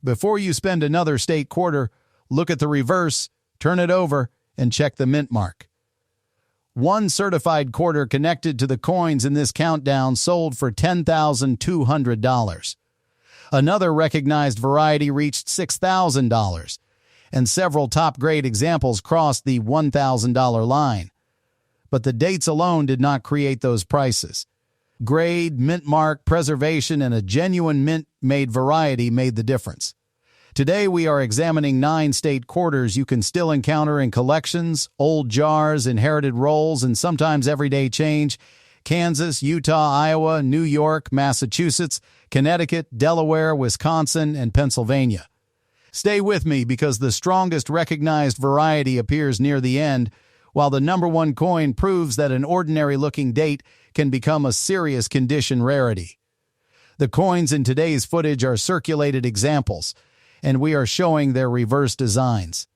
Before you spend another state quarter, look at the reverse, turn it over, and check the mint mark. One certified quarter connected to the coins in this countdown sold for $10,200. Another recognized variety reached $6,000, and several top-grade examples crossed the $1,000 line. But the dates alone did not create those prices. Grade, mint mark, preservation, and a genuine mint-made variety made the difference. Today we are examining 9 state quarters you can still encounter in collections, old jars, inherited rolls, and sometimes everyday change: Kansas, Utah, Iowa, New York, Massachusetts, Connecticut, Delaware, Wisconsin, and Pennsylvania. Stay with me because the strongest recognized variety appears near the end, while the number one coin proves that an ordinary-looking date can become a serious condition rarity. The coins in today's footage are circulated examples, and we are showing their reverse designs.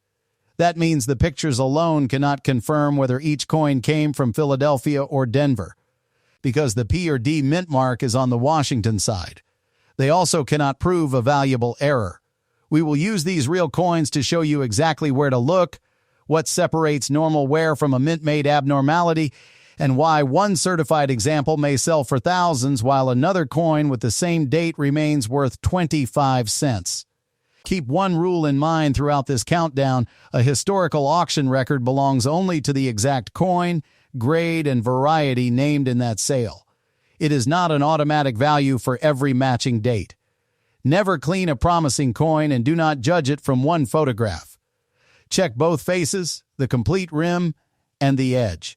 That means the pictures alone cannot confirm whether each coin came from Philadelphia or Denver, because the P or D mint mark is on the Washington side. They also cannot prove a valuable error. We will use these real coins to show you exactly where to look, what separates normal wear from a mint-made abnormality, and why one certified example may sell for thousands while another coin with the same date remains worth 25 cents. Keep one rule in mind throughout this countdown: a historical auction record belongs only to the exact coin, grade, and variety named in that sale. It is not an automatic value for every matching date. Never clean a promising coin and do not judge it from one photograph. Check both faces, the complete rim, and the edge.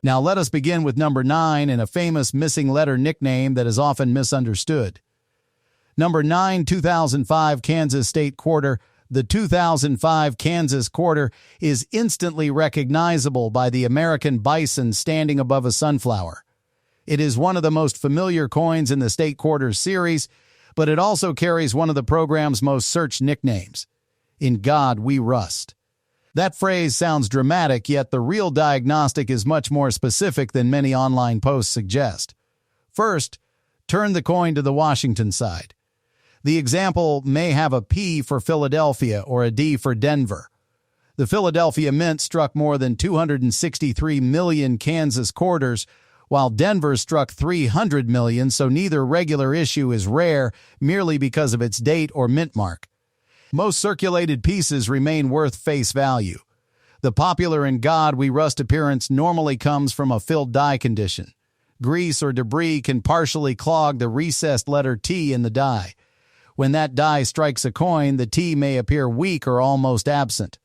Now let us begin with number 9 and a famous missing letter nickname that is often misunderstood. Number 9, 2005 Kansas State Quarter. The 2005 Kansas Quarter is instantly recognizable by the American bison standing above a sunflower. It is one of the most familiar coins in the State Quarter series, but it also carries one of the program's most searched nicknames: "In God We Rust." That phrase sounds dramatic, yet the real diagnostic is much more specific than many online posts suggest. First, turn the coin to the Washington side. The example may have a P for Philadelphia or a D for Denver. The Philadelphia Mint struck more than 263 million Kansas quarters, while Denver struck 300 million, so neither regular issue is rare merely because of its date or mint mark. Most circulated pieces remain worth face value. The popular "In God We Rust" appearance normally comes from a filled die condition. Grease or debris can partially clog the recessed letter T in the die. When that die strikes a coin, the T may appear weak or almost absent.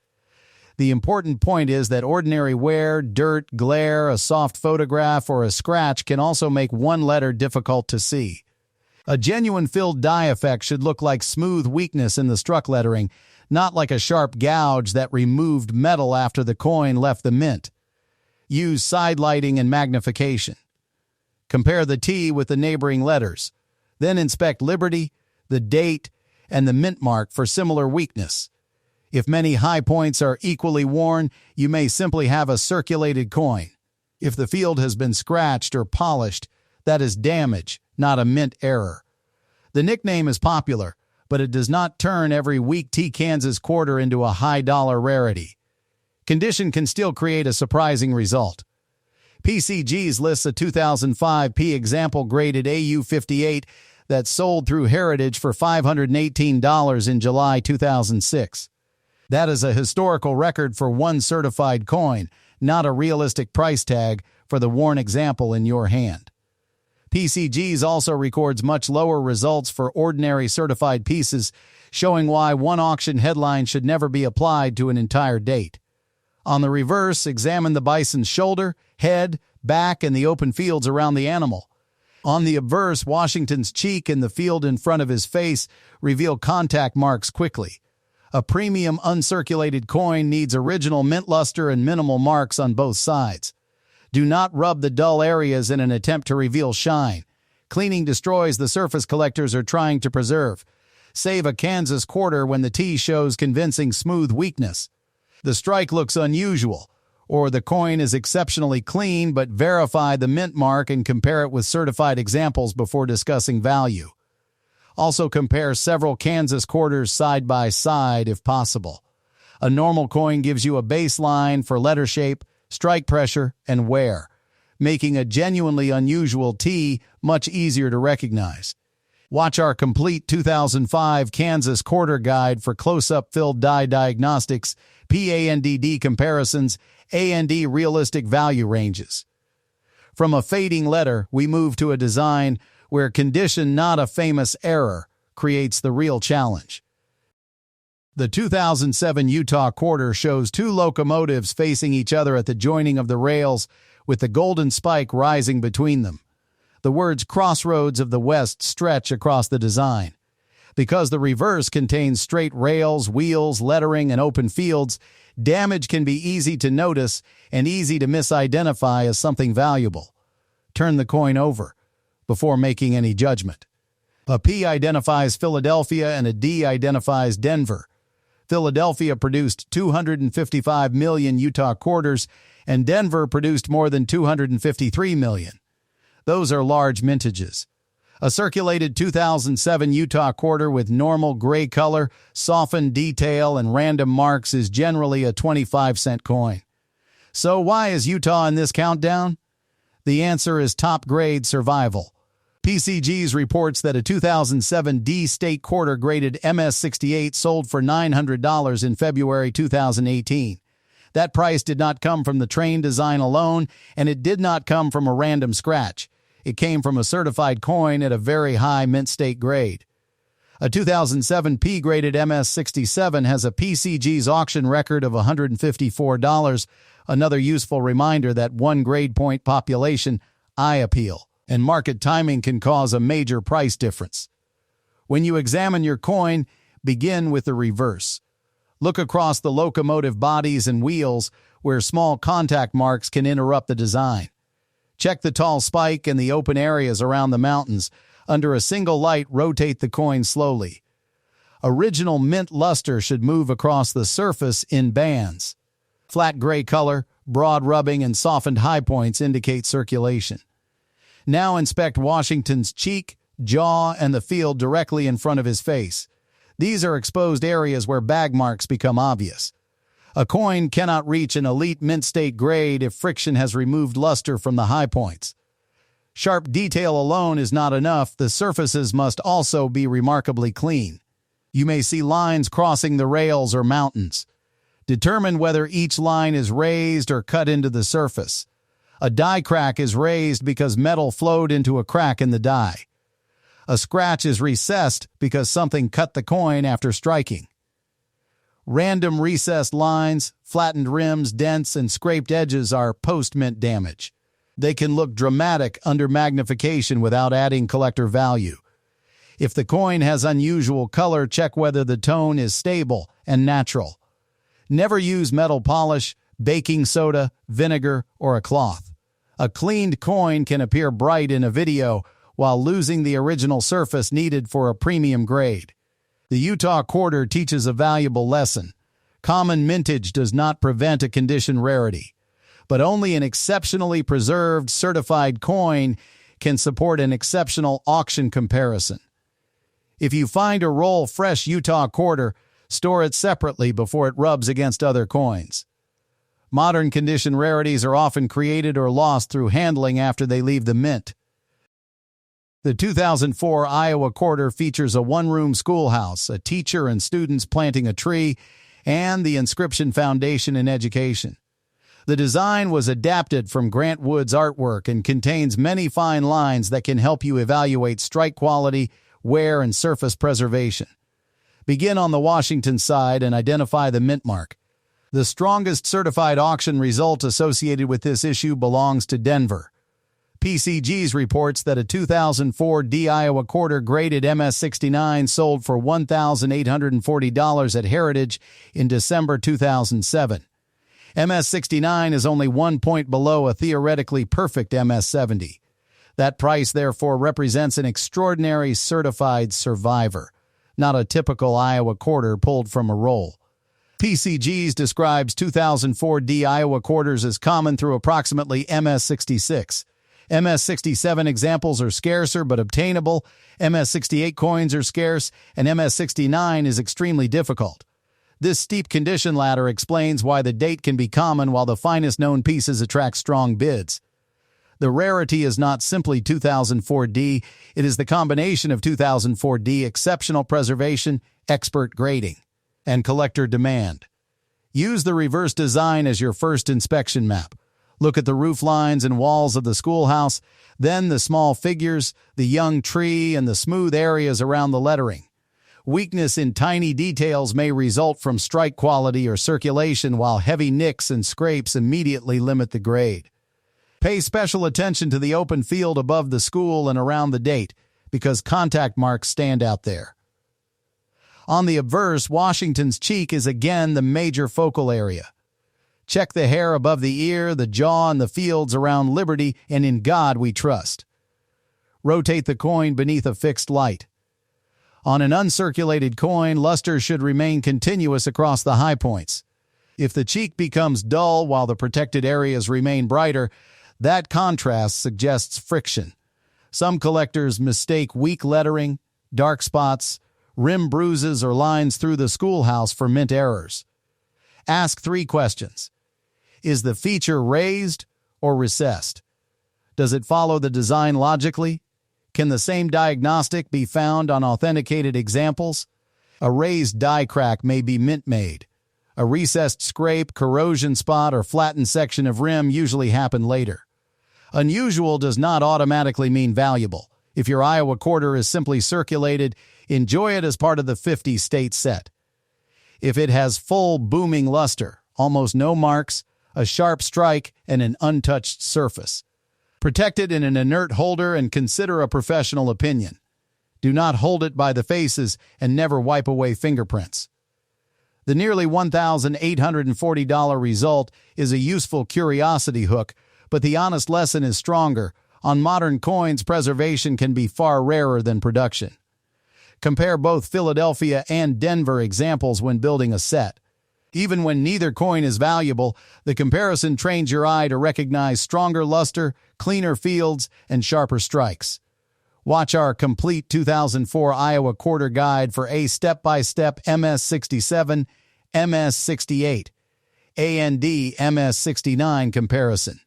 The important point is that ordinary wear, dirt, glare, a soft photograph, or a scratch can also make one letter difficult to see. A genuine filled die effect should look like smooth weakness in the struck lettering, not like a sharp gouge that removed metal after the coin left the mint. Use side lighting and magnification. Compare the T with the neighboring letters. Then inspect Liberty, the date, and the mint mark for similar weakness. If many high points are equally worn, you may simply have a circulated coin. If the field has been scratched or polished, that is damage, not a mint error. The nickname is popular, but it does not turn every weak T Kansas quarter into a high-dollar rarity. Condition can still create a surprising result. PCGs lists a 2005 P example graded AU58 that sold through Heritage for $518 in July 2006. That is a historical record for one certified coin, not a realistic price tag for the worn example in your hand. PCGs also records much lower results for ordinary certified pieces, showing why one auction headline should never be applied to an entire date. On the reverse, examine the bison's shoulder, head, back, and the open fields around the animal. On the obverse, Washington's cheek and the field in front of his face reveal contact marks quickly. A premium uncirculated coin needs original mint luster and minimal marks on both sides. Do not rub the dull areas in an attempt to reveal shine. Cleaning destroys the surface collectors are trying to preserve. Save a Kansas quarter when the T shows convincing smooth weakness. The strike looks unusual, or the coin is exceptionally clean, but verify the mint mark and compare it with certified examples before discussing value. Also compare several Kansas quarters side by side if possible. A normal coin gives you a baseline for letter shape, strike pressure, and wear, making a genuinely unusual T much easier to recognize. Watch our complete 2005 Kansas Quarter Guide for close-up filled die diagnostics, PANDD comparisons, AND realistic value ranges. From a fading letter, we move to a design where condition, not a famous error, creates the real challenge. The 2007 Utah Quarter shows two locomotives facing each other at the joining of the rails, with the golden spike rising between them. The words "Crossroads of the West" stretch across the design. Because the reverse contains straight rails, wheels, lettering, and open fields, damage can be easy to notice and easy to misidentify as something valuable. Turn the coin over before making any judgment. A P identifies Philadelphia and a D identifies Denver. Philadelphia produced 255 million Utah quarters, and Denver produced more than 253 million. Those are large mintages. A circulated 2007 Utah quarter with normal gray color, softened detail, and random marks is generally a 25-cent coin. So why is Utah in this countdown? The answer is top-grade survival. PCGs reports that a 2007 D State Quarter graded MS-68 sold for $900 in February 2018. That price did not come from the train design alone, and it did not come from a random scratch. It came from a certified coin at a very high mint state grade. A 2007 P-graded MS-67 has a PCG's auction record of $154, another useful reminder that one grade point population, eye appeal, and market timing can cause a major price difference. When you examine your coin, begin with the reverse. Look across the locomotive bodies and wheels where small contact marks can interrupt the design. Check the tall spike and the open areas around the mountains. Under a single light, rotate the coin slowly. Original mint luster should move across the surface in bands. Flat gray color, broad rubbing, and softened high points indicate circulation. Now inspect Washington's cheek, jaw, and the field directly in front of his face. These are exposed areas where bag marks become obvious. A coin cannot reach an elite mint state grade if friction has removed luster from the high points. Sharp detail alone is not enough. The surfaces must also be remarkably clean. You may see lines crossing the rails or mountains. Determine whether each line is raised or cut into the surface. A die crack is raised because metal flowed into a crack in the die. A scratch is recessed because something cut the coin after striking. Random recessed lines, flattened rims, dents, and scraped edges are post-mint damage. They can look dramatic under magnification without adding collector value. If the coin has unusual color, check whether the tone is stable and natural. Never use metal polish, baking soda, vinegar, or a cloth. A cleaned coin can appear bright in a video while losing the original surface needed for a premium grade. The Utah Quarter teaches a valuable lesson. Common mintage does not prevent a condition rarity, but only an exceptionally preserved certified coin can support an exceptional auction comparison. If you find a roll fresh Utah Quarter, store it separately before it rubs against other coins. Modern condition rarities are often created or lost through handling after they leave the mint. The 2004 Iowa Quarter features a one-room schoolhouse, a teacher and students planting a tree, and the Inscription Foundation in Education. The design was adapted from Grant Wood's artwork and contains many fine lines that can help you evaluate strike quality, wear, and surface preservation. Begin on the Washington side and identify the mint mark. The strongest certified auction result associated with this issue belongs to Denver. PCGs reports that a 2004 D Iowa Quarter graded MS-69 sold for $1,840 at Heritage in December 2007. MS-69 is only 1 point below a theoretically perfect MS-70. That price, therefore, represents an extraordinary certified survivor, not a typical Iowa Quarter pulled from a roll. PCGs describes 2004 D Iowa Quarters as common through approximately MS-66. MS-67 examples are scarcer but obtainable, MS-68 coins are scarce, and MS-69 is extremely difficult. This steep condition ladder explains why the date can be common while the finest known pieces attract strong bids. The rarity is not simply 2004D, it is the combination of 2004D, exceptional preservation, expert grading, and collector demand. Use the reverse design as your first inspection map. Look at the roof lines and walls of the schoolhouse, then the small figures, the young tree, and the smooth areas around the lettering. Weakness in tiny details may result from strike quality or circulation, while heavy nicks and scrapes immediately limit the grade. Pay special attention to the open field above the school and around the date, because contact marks stand out there. On the obverse, Washington's cheek is again the major focal area. Check the hair above the ear, the jaw, and the fields around Liberty, and in God we trust. Rotate the coin beneath a fixed light. On an uncirculated coin, luster should remain continuous across the high points. If the cheek becomes dull while the protected areas remain brighter, that contrast suggests friction. Some collectors mistake weak lettering, dark spots, rim bruises, or lines through the schoolhouse for mint errors. Ask 3 questions. Is the feature raised or recessed? Does it follow the design logically? Can the same diagnostic be found on authenticated examples? A raised die crack may be mint-made. A recessed scrape, corrosion spot, or flattened section of rim usually happen later. Unusual does not automatically mean valuable. If your Iowa quarter is simply circulated, enjoy it as part of the 50-state set. If it has full booming luster, almost no marks, a sharp strike, and an untouched surface, protect it in an inert holder and consider a professional opinion. Do not hold it by the faces and never wipe away fingerprints. The nearly $1,840 result is a useful curiosity hook, but the honest lesson is stronger. On modern coins, preservation can be far rarer than production. Compare both Philadelphia and Denver examples when building a set. Even when neither coin is valuable, the comparison trains your eye to recognize stronger luster, cleaner fields, and sharper strikes. Watch our complete 2004 Iowa Quarter Guide for a step-by-step MS-67, MS-68, and MS-69 comparison.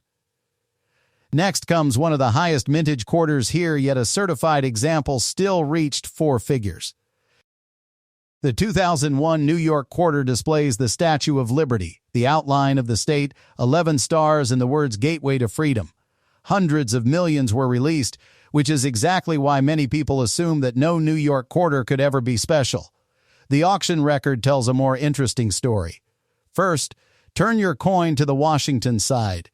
Next comes one of the highest mintage quarters here, yet a certified example still reached 4 figures. The 2001 New York Quarter displays the Statue of Liberty, the outline of the state, 11 stars, and the words "Gateway to Freedom." Hundreds of millions were released, which is exactly why many people assume that no New York Quarter could ever be special. The auction record tells a more interesting story. First, turn your coin to the Washington side.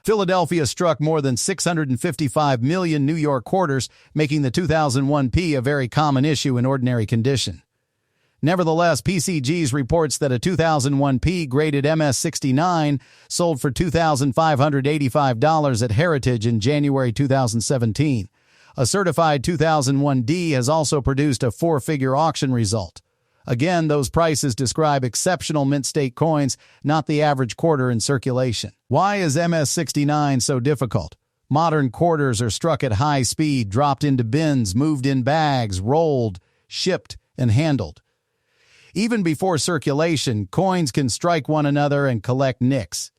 Philadelphia struck more than 655 million New York quarters, making the 2001 P a very common issue in ordinary condition. Nevertheless, PCGs reports that a 2001 P graded MS-69 sold for $2,585 at Heritage in January 2017. A certified 2001 D has also produced a 4-figure auction result. Again, those prices describe exceptional mint state coins, not the average quarter in circulation. Why is MS-69 so difficult? Modern quarters are struck at high speed, dropped into bins, moved in bags, rolled, shipped, and handled. Even before circulation, coins can strike one another and collect nicks.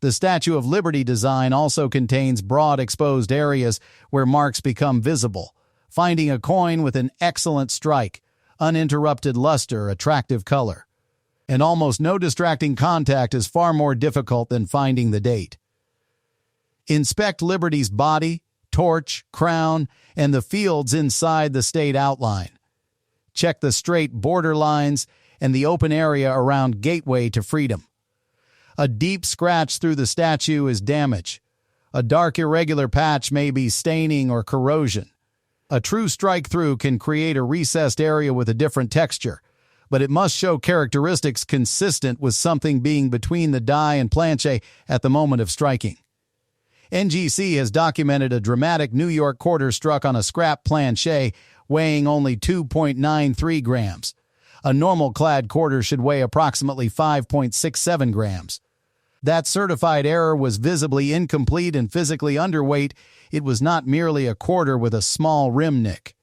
The Statue of Liberty design also contains broad exposed areas where marks become visible. Finding a coin with an excellent strike, uninterrupted luster, attractive color, and almost no distracting contact is far more difficult than finding the date. Inspect Liberty's body, torch, crown, and the fields inside the state outline. Check the straight border lines and the open area around Gateway to Freedom. A deep scratch through the statue is damage. A dark irregular patch may be staining or corrosion. A true strike through can create a recessed area with a different texture, but it must show characteristics consistent with something being between the die and planche at the moment of striking. NGC has documented a dramatic New York quarter struck on a scrap planche weighing only 2.93 grams. A normal clad quarter should weigh approximately 5.67 grams. That certified error was visibly incomplete and physically underweight. It was not merely a quarter with a small rim nick.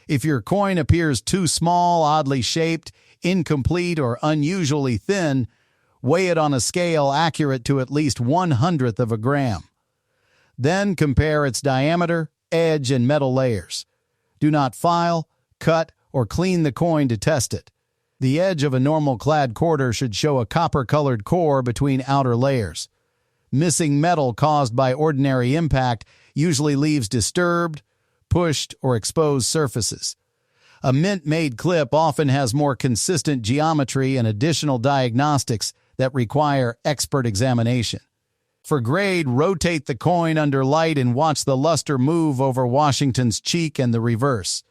If your coin appears too small, oddly shaped, incomplete, or unusually thin, weigh it on a scale accurate to at least 1/100th of a gram. Then compare its diameter, edge, and metal layers. Do not file, cut, or clean the coin to test it. The edge of a normal clad quarter should show a copper-colored core between outer layers. Missing metal caused by ordinary impact usually leaves disturbed, pushed, or exposed surfaces. A mint-made clip often has more consistent geometry and additional diagnostics that require expert examination. For grade, rotate the coin under light and watch the luster move over Washington's cheek and the reverse.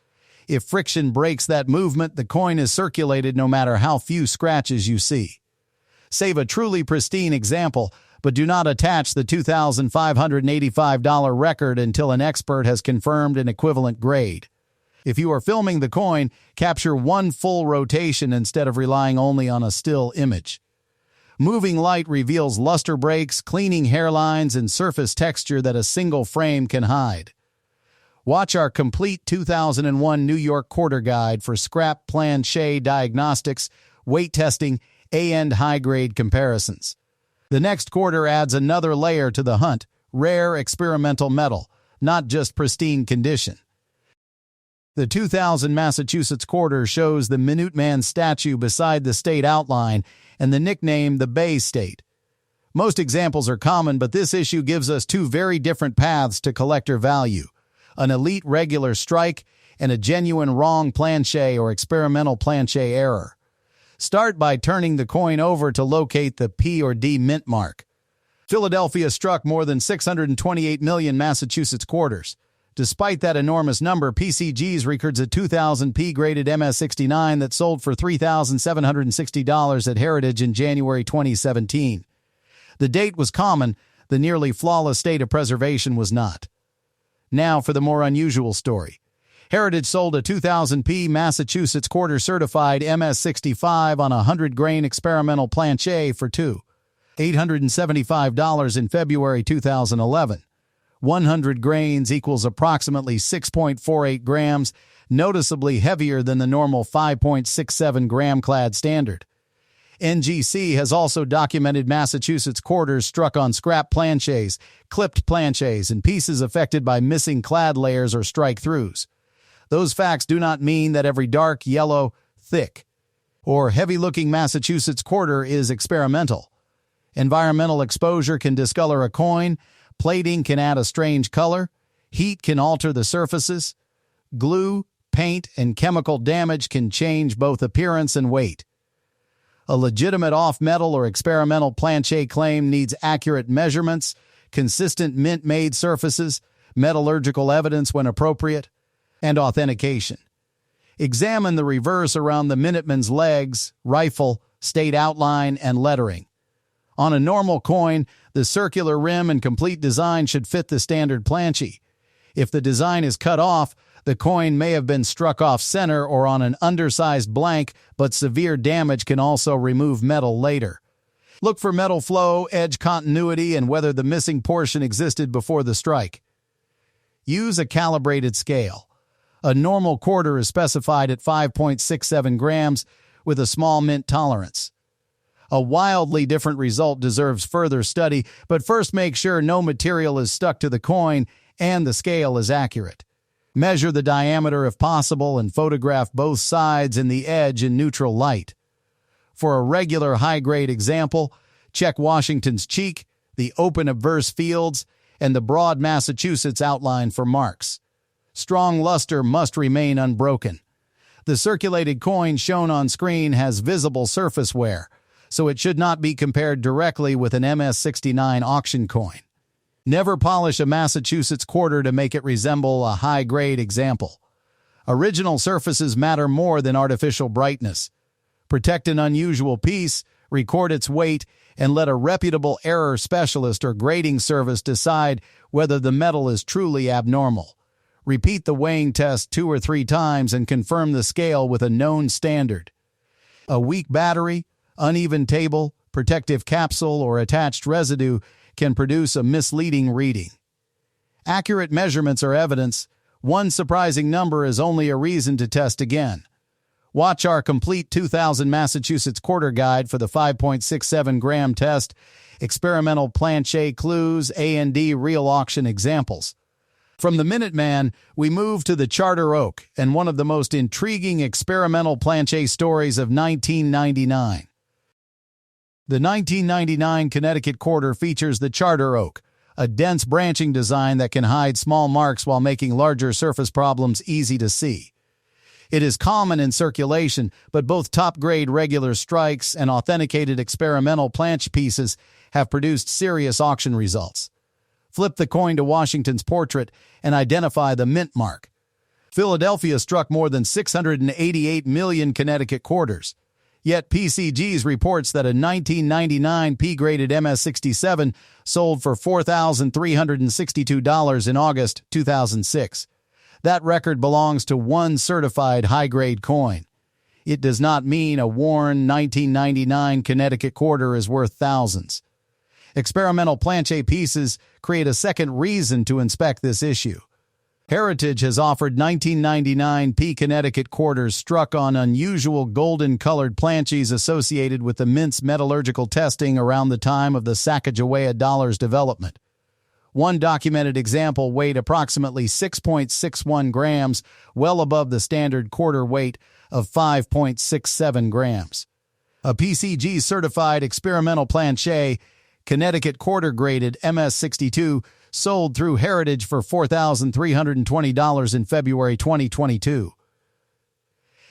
If friction breaks that movement, the coin is circulated no matter how few scratches you see. Save a truly pristine example, but do not attach the $2,585 record until an expert has confirmed an equivalent grade. If you are filming the coin, capture one full rotation instead of relying only on a still image. Moving light reveals luster breaks, cleaning hairlines, and surface texture that a single frame can hide. Watch our complete 2001 New York Quarter Guide for scrap planche diagnostics, weight testing, and high-grade comparisons. The next quarter adds another layer to the hunt, rare experimental metal, not just pristine condition. The 2000 Massachusetts quarter shows the Minuteman statue beside the state outline and the nickname the Bay State. Most examples are common, but this issue gives us two very different paths to collector value: an elite regular strike and a genuine wrong planche or experimental planche error. Start by turning the coin over to locate the P or D mint mark. Philadelphia struck more than 628 million Massachusetts quarters. Despite that enormous number, PCG's records a 2000 P-graded MS-69 that sold for $3,760 at Heritage in January 2017. The date was common, the nearly flawless state of preservation was not. Now for the more unusual story. Heritage sold a 2000p Massachusetts quarter-certified MS-65 on a 100-grain experimental planche for $2,875 in February 2011. 100 grains equals approximately 6.48 grams, noticeably heavier than the normal 5.67 gram clad standard. NGC has also documented Massachusetts quarters struck on scrap planches, clipped planches, and pieces affected by missing clad layers or strike-throughs. Those facts do not mean that every dark, yellow, thick, or heavy-looking Massachusetts quarter is experimental. Environmental exposure can discolor a coin, plating can add a strange color, heat can alter the surfaces, glue, paint, and chemical damage can change both appearance and weight. A legitimate off-metal or experimental planche claim needs accurate measurements, consistent mint-made surfaces, metallurgical evidence when appropriate, and authentication. Examine the reverse around the Minuteman's legs, rifle, state outline, and lettering. On a normal coin, the circular rim and complete design should fit the standard planche. If the design is cut off, the coin may have been struck off center or on an undersized blank, but severe damage can also remove metal later. Look for metal flow, edge continuity, and whether the missing portion existed before the strike. Use a calibrated scale. A normal quarter is specified at 5.67 grams with a small mint tolerance. A wildly different result deserves further study, but first make sure no material is stuck to the coin and the scale is accurate. Measure the diameter if possible and photograph both sides and the edge in neutral light. For a regular high-grade example, check Washington's cheek, the open obverse fields, and the broad Massachusetts outline for marks. Strong luster must remain unbroken. The circulated coin shown on screen has visible surface wear, so it should not be compared directly with an MS-69 auction coin. Never polish a Massachusetts quarter to make it resemble a high-grade example. Original surfaces matter more than artificial brightness. Protect an unusual piece, record its weight, and let a reputable error specialist or grading service decide whether the metal is truly abnormal. Repeat the weighing test 2 or 3 times and confirm the scale with a known standard. A weak battery, uneven table, protective capsule, or attached residue can produce a misleading reading. Accurate measurements are evidence. One surprising number is only a reason to test again. Watch our complete 2000 Massachusetts quarter guide for the 5.67 gram test, experimental planchet clues, A&D real auction examples. From the Minuteman, we move to the Charter Oak and one of the most intriguing experimental planchet stories of 1999. The 1999 Connecticut quarter features the Charter Oak, a dense branching design that can hide small marks while making larger surface problems easy to see. It is common in circulation, but both top-grade regular strikes and authenticated experimental planche pieces have produced serious auction results. Flip the coin to Washington's portrait and identify the mint mark. Philadelphia struck more than 688 million Connecticut quarters. Yet PCG's reports that a 1999 P-graded MS-67 sold for $4,362 in August 2006. That record belongs to one certified high-grade coin. It does not mean a worn 1999 Connecticut quarter is worth thousands. Experimental planchet pieces create a second reason to inspect this issue. Heritage has offered 1999 P Connecticut quarters struck on unusual golden-colored planches associated with the mint's metallurgical testing around the time of the Sacagawea dollar's development. One documented example weighed approximately 6.61 grams, well above the standard quarter weight of 5.67 grams. A PCG-certified experimental planchet, Connecticut quarter-graded MS-62, sold through Heritage for $4,320 in February 2022.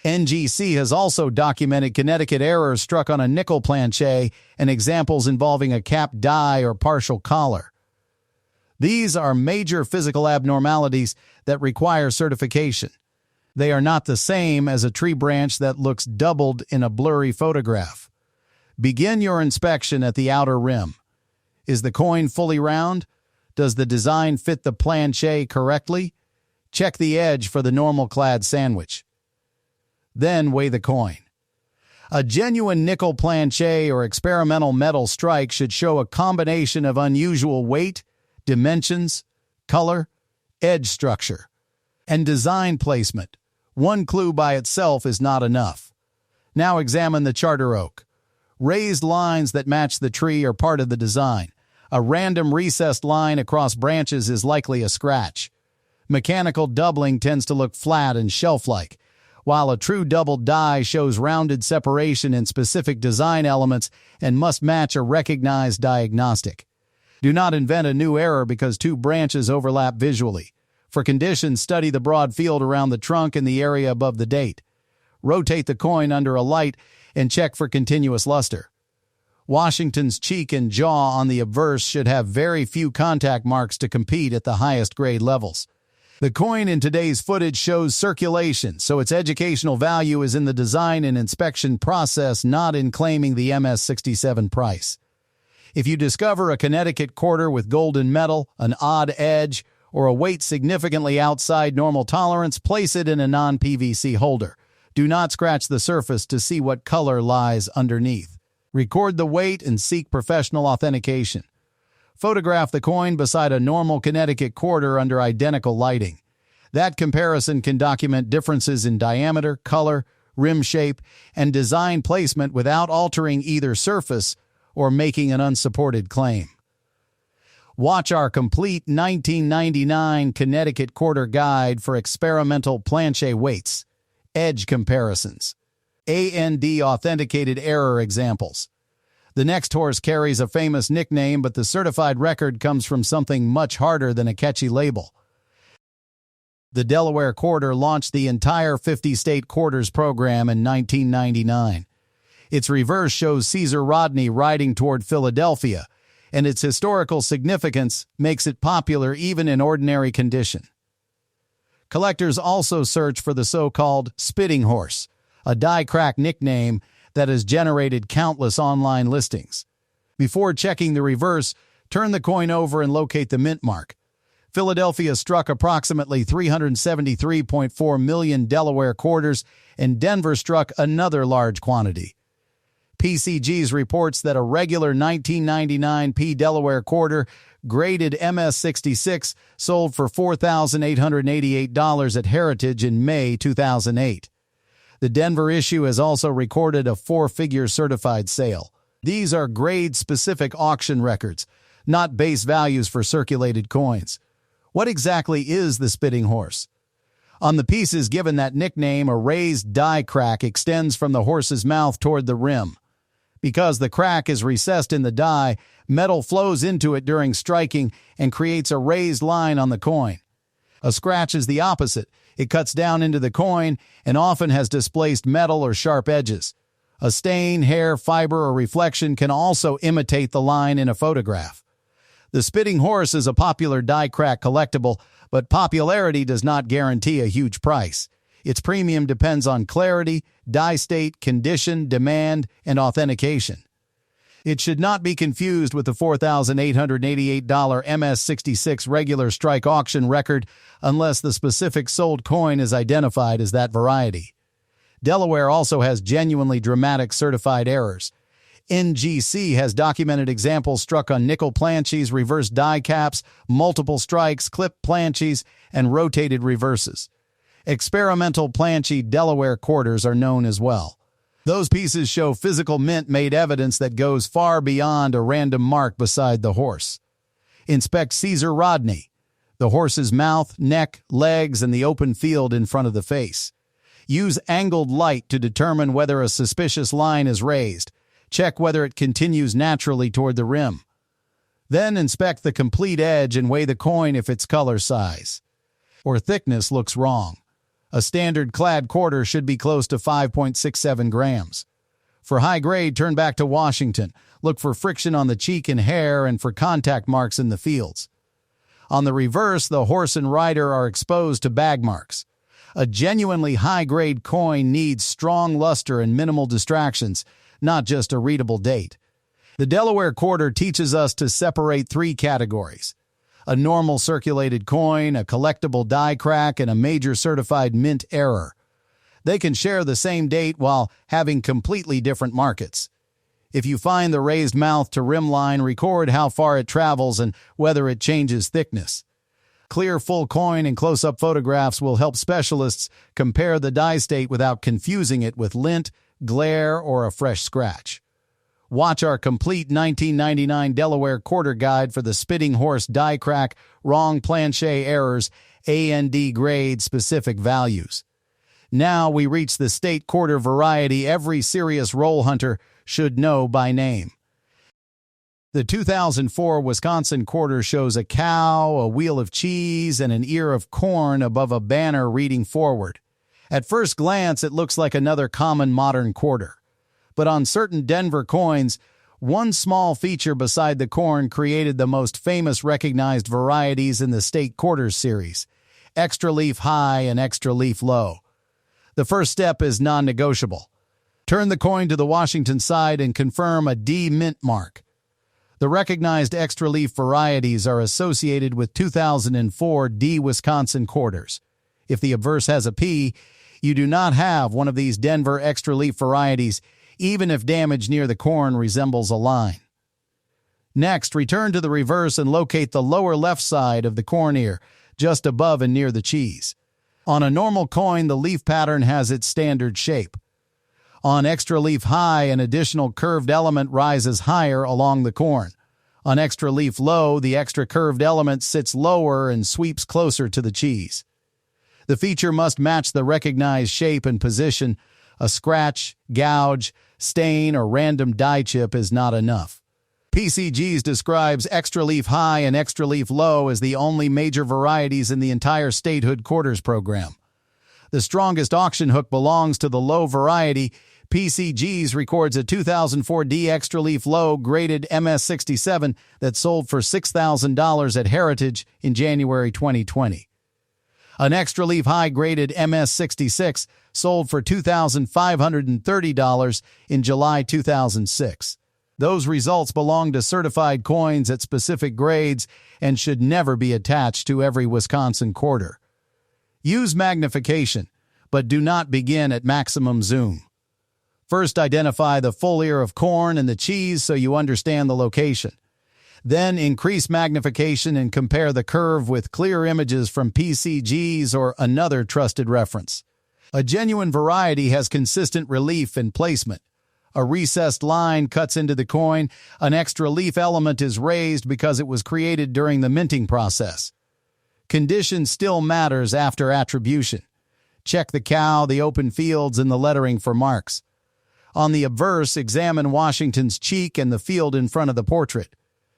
NGC has also documented Connecticut errors struck on a nickel planchet and examples involving a capped die or partial collar. These are major physical abnormalities that require certification. They are not the same as a tree branch that looks doubled in a blurry photograph. Begin your inspection at the outer rim. Is the coin fully round? Does the design fit the planchet correctly? Check the edge for the normal-clad sandwich. Then weigh the coin. A genuine nickel planchet or experimental metal strike should show a combination of unusual weight, dimensions, color, edge structure, and design placement. One clue by itself is not enough. Now examine the Charter Oak. Raised lines that match the tree are part of the design. A random recessed line across branches is likely a scratch. Mechanical doubling tends to look flat and shelf-like, while a true doubled die shows rounded separation in specific design elements and must match a recognized diagnostic. Do not invent a new error because two branches overlap visually. For conditions, study the broad field around the trunk and the area above the date. Rotate the coin under a light and check for continuous luster. Washington's cheek and jaw on the obverse should have very few contact marks to compete at the highest grade levels. The coin in today's footage shows circulation, so its educational value is in the design and inspection process, not in claiming the MS-67 price. If you discover a Connecticut quarter with golden metal, an odd edge, or a weight significantly outside normal tolerance, place it in a non-PVC holder. Do not scratch the surface to see what color lies underneath. Record the weight and seek professional authentication. Photograph the coin beside a normal Connecticut quarter under identical lighting. That comparison can document differences in diameter, color, rim shape, and design placement without altering either surface or making an unsupported claim. Watch our complete 1999 Connecticut quarter guide for experimental planchet weights, edge comparisons, A&D authenticated error examples. The next horse carries a famous nickname, but the certified record comes from something much harder than a catchy label. The Delaware Quarter launched the entire 50-state quarters program in 1999. Its reverse shows Caesar Rodney riding toward Philadelphia, and its historical significance makes it popular even in ordinary condition. Collectors also search for the so-called spitting horse, a die-crack nickname that has generated countless online listings. Before checking the reverse, turn the coin over and locate the mint mark. Philadelphia struck approximately 373.4 million Delaware quarters, and Denver struck another large quantity. PCGs reports that a regular 1999 P Delaware quarter, graded MS-66, sold for $4,888 at Heritage in May 2008. The Denver issue has also recorded a four-figure certified sale. These are grade-specific auction records, not base values for circulated coins. What exactly is the spitting horse? On the pieces given that nickname, a raised die crack extends from the horse's mouth toward the rim. Because the crack is recessed in the die, metal flows into it during striking and creates a raised line on the coin. A scratch is the opposite. It cuts down into the coin and often has displaced metal or sharp edges. A stain, hair, fiber, or reflection can also imitate the line in a photograph. The spitting horse is a popular die crack collectible, but popularity does not guarantee a huge price. Its premium depends on clarity, die state, condition, demand, and authentication. It should not be confused with the $4,888 MS-66 regular strike auction record unless the specific sold coin is identified as that variety. Delaware also has genuinely dramatic certified errors. NGC has documented examples struck on nickel planches, reverse die caps, multiple strikes, clipped planches, and rotated reverses. Experimental planchy Delaware quarters are known as well. Those pieces show physical mint-made evidence that goes far beyond a random mark beside the horse. Inspect Caesar Rodney, the horse's mouth, neck, legs, and the open field in front of the face. Use angled light to determine whether a suspicious line is raised. Check whether it continues naturally toward the rim. Then inspect the complete edge and weigh the coin if its color, size, or thickness looks wrong. A standard clad quarter should be close to 5.67 grams. For high grade, turn back to Washington. Look for friction on the cheek and hair and for contact marks in the fields. On the reverse, the horse and rider are exposed to bag marks. A genuinely high-grade coin needs strong luster and minimal distractions, not just a readable date. The Delaware quarter teaches us to separate three categories: a normal circulated coin, a collectible die crack, and a major certified mint error. They can share the same date while having completely different markets. If you find the raised mouth to rim line, record how far it travels and whether it changes thickness. Clear full coin and close-up photographs will help specialists compare the die state without confusing it with lint, glare, or a fresh scratch. Watch our complete 1999 Delaware quarter guide for the spitting horse die crack, wrong planchet errors, AND grade specific values. Now we reach the state quarter variety every serious roll hunter should know by name. The 2004 Wisconsin quarter shows a cow, a wheel of cheese, and an ear of corn above a banner reading forward. At first glance, it looks like another common modern quarter. But on certain Denver coins, one small feature beside the corn created the most famous recognized varieties in the state quarters series: extra leaf high and extra leaf low. The first step is non-negotiable. Turn the coin to the Washington side and confirm a D mint mark. The recognized extra leaf varieties are associated with 2004 D Wisconsin quarters. If the obverse has a P, you do not have one of these Denver extra leaf varieties, even if damage near the corn resembles a line. Next, return to the reverse and locate the lower left side of the corn ear, just above and near the cheese. On a normal coin, the leaf pattern has its standard shape. On extra leaf high, an additional curved element rises higher along the corn. On extra leaf low, the extra curved element sits lower and sweeps closer to the cheese. The feature must match the recognized shape and position. A scratch, gouge, stain, or random die chip is not enough. PCGs describes extra leaf high and extra leaf low as the only major varieties in the entire statehood quarters program. The strongest auction hook belongs to the low variety. PCGs records a 2004 D extra leaf low graded MS-67 that sold for $6,000 at Heritage in January 2020. An extra leaf high graded MS-66 sold for $2,530 in July 2006. Those results belong to certified coins at specific grades and should never be attached to every Wisconsin quarter. Use magnification, but do not begin at maximum zoom. First, identify the full ear of corn and the cheese so you understand the location. Then increase magnification and compare the curve with clear images from PCGs or another trusted reference. A genuine variety has consistent relief and placement. A recessed line cuts into the coin. An extra leaf element is raised because it was created during the minting process. Condition still matters after attribution. Check the cow, the open fields, and the lettering for marks. On the obverse, examine Washington's cheek and the field in front of the portrait.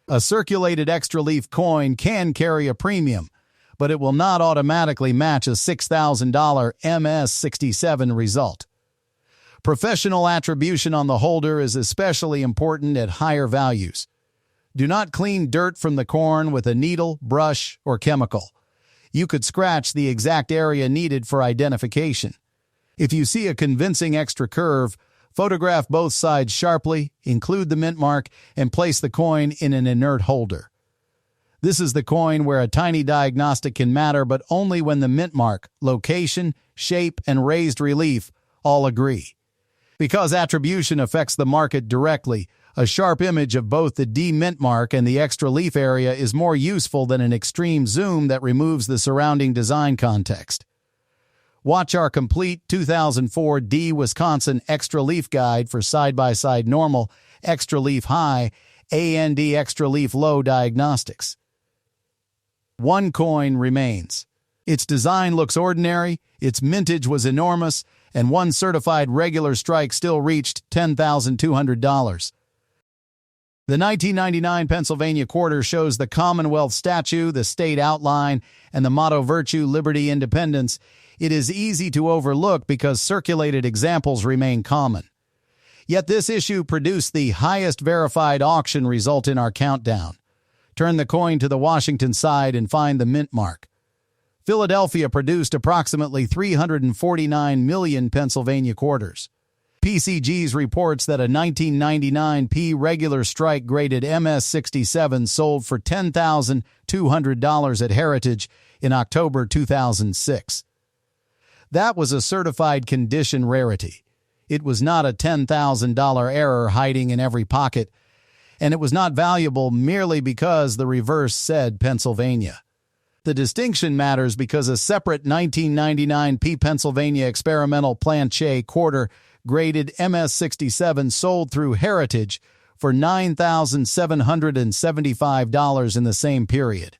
A circulated extra leaf coin can carry a premium, but it will not automatically match a $6,000 MS-67 result. Professional attribution on the holder is especially important at higher values. Do not clean dirt from the corn with a needle, brush, or chemical. You could scratch the exact area needed for identification. If you see a convincing extra curve, photograph both sides sharply, include the mint mark, and place the coin in an inert holder. This is the coin where a tiny diagnostic can matter, but only when the mint mark, location, shape, and raised relief all agree. Because attribution affects the market directly, a sharp image of both the D mint mark and the extra leaf area is more useful than an extreme zoom that removes the surrounding design context. Watch our complete 2004 D Wisconsin Extra Leaf Guide for side-by-side normal, extra leaf high, AND extra leaf low diagnostics. One coin remains. Its design looks ordinary, its mintage was enormous, and one certified regular strike still reached $10,200. The 1999 Pennsylvania quarter shows the Commonwealth statue, the state outline, and the motto Virtue, Liberty, Independence. It is easy to overlook because circulated examples remain common. Yet this issue produced the highest verified auction result in our countdown. Turn the coin to the Washington side and find the mint mark. Philadelphia produced approximately 349 million Pennsylvania quarters. PCGs reports that a 1999 P regular strike graded MS-67 sold for $10,200 at Heritage in October 2006. That was a certified condition rarity. It was not a $10,000 error hiding in every pocket, and it was not valuable merely because the reverse said Pennsylvania. The distinction matters because a separate 1999 P Pennsylvania experimental planche quarter graded MS-67 sold through Heritage for $9,775 in the same period.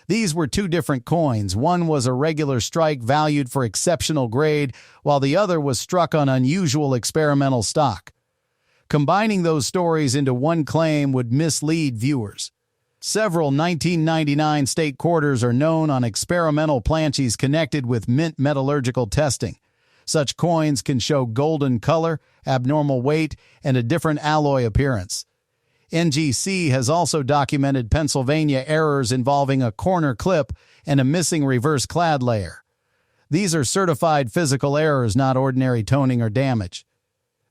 These were two different coins. One was a regular strike valued for exceptional grade, while the other was struck on unusual experimental stock. Combining those stories into one claim would mislead viewers. Several 1999 state quarters are known on experimental planches connected with mint metallurgical testing. Such coins can show golden color, abnormal weight, and a different alloy appearance. NGC has also documented Pennsylvania errors involving a corner clip and a missing reverse clad layer. These are certified physical errors, not ordinary toning or damage.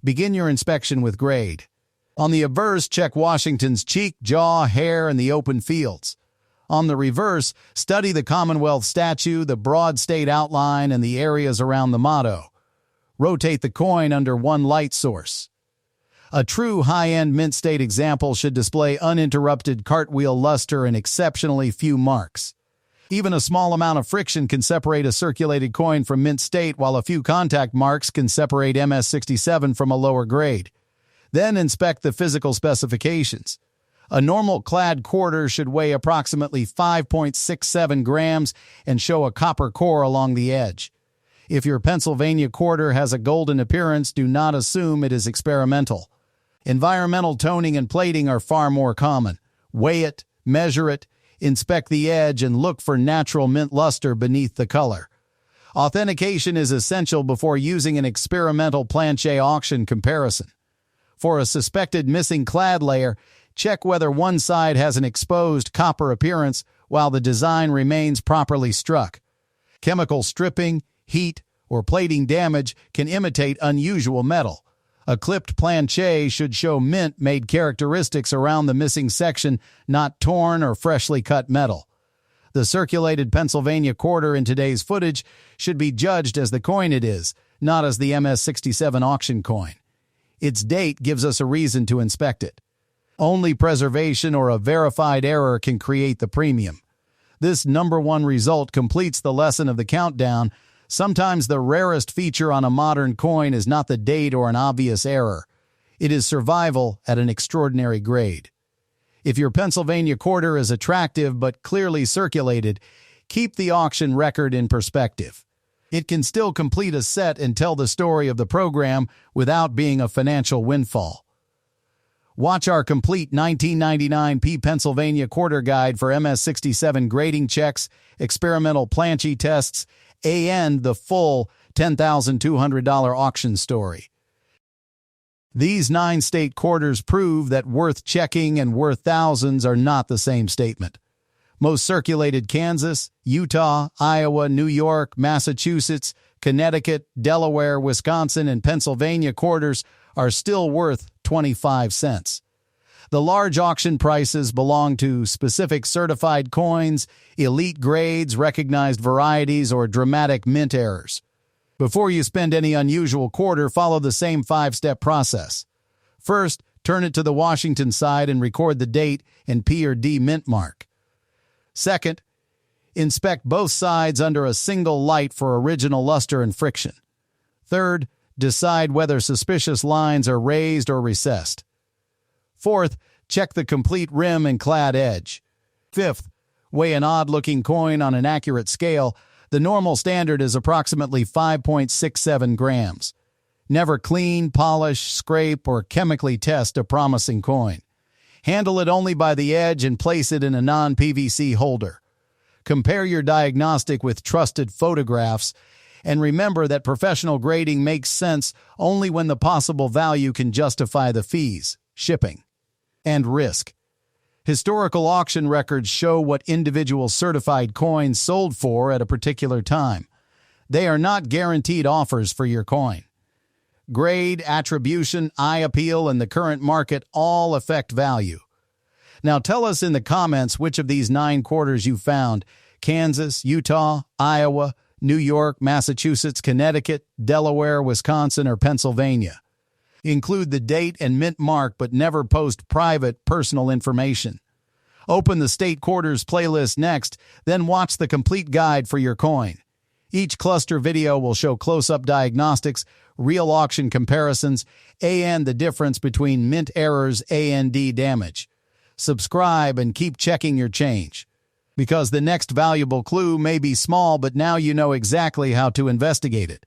Begin your inspection with grade. On the obverse, check Washington's cheek, jaw, hair, and the open fields. On the reverse, study the Commonwealth statue, the broad state outline, and the areas around the motto. Rotate the coin under one light source. A true high-end mint state example should display uninterrupted cartwheel luster and exceptionally few marks. Even a small amount of friction can separate a circulated coin from mint state, while a few contact marks can separate MS-67 from a lower grade. Then inspect the physical specifications. A normal clad quarter should weigh approximately 5.67 grams and show a copper core along the edge. If your Pennsylvania quarter has a golden appearance, do not assume it is experimental. Environmental toning and plating are far more common. Weigh it, measure it, inspect the edge, and look for natural mint luster beneath the color. Authentication is essential before using an experimental planche auction comparison. For a suspected missing clad layer, check whether one side has an exposed copper appearance while the design remains properly struck. Chemical stripping, heat, or plating damage can imitate unusual metal. A clipped planche should show mint-made characteristics around the missing section, not torn or freshly cut metal. The circulated Pennsylvania quarter in today's footage should be judged as the coin it is, not as the MS-67 auction coin. Its date gives us a reason to inspect it. Only preservation or a verified error can create the premium. This number one result completes the lesson of the countdown. Sometimes the rarest feature on a modern coin is not the date or an obvious error. It is survival at an extraordinary grade. If your Pennsylvania quarter is attractive but clearly circulated, keep the auction record in perspective. It can still complete a set and tell the story of the program without being a financial windfall. Watch our complete 1999 P Pennsylvania quarter guide for MS-67 grading checks, experimental Planchy tests, and the full $10,200 auction story. These 9-state quarters prove that worth checking and worth thousands are not the same statement. Most circulated Kansas, Utah, Iowa, New York, Massachusetts, Connecticut, Delaware, Wisconsin, and Pennsylvania quarters are still worth 25 cents. The large auction prices belong to specific certified coins, elite grades, recognized varieties, or dramatic mint errors. Before you spend any unusual quarter, follow the same 5-step process. First, turn it to the Washington side and record the date and P or D mint mark. Second, inspect both sides under a single light for original luster and friction. Third, decide whether suspicious lines are raised or recessed. Fourth, check the complete rim and clad edge. Fifth, weigh an odd-looking coin on an accurate scale. The normal standard is approximately 5.67 grams. Never clean, polish, scrape, or chemically test a promising coin. Handle it only by the edge and place it in a non-PVC holder. Compare your diagnostic with trusted photographs, and remember that professional grading makes sense only when the possible value can justify the fees, shipping, and risk. Historical auction records show what individual certified coins sold for at a particular time. They are not guaranteed offers for your coin. Grade, attribution, eye appeal, and the current market all affect value. Now tell us in the comments which of these 9 quarters you found: Kansas, Utah, Iowa, New York, Massachusetts, Connecticut, Delaware, Wisconsin, or Pennsylvania. Include the date and mint mark, but never post private, personal information. Open the State Quarters playlist next, then watch the complete guide for your coin. Each cluster video will show close-up diagnostics, real auction comparisons, and the difference between mint errors and damage. Subscribe and keep checking your change, because the next valuable clue may be small, but now you know exactly how to investigate it.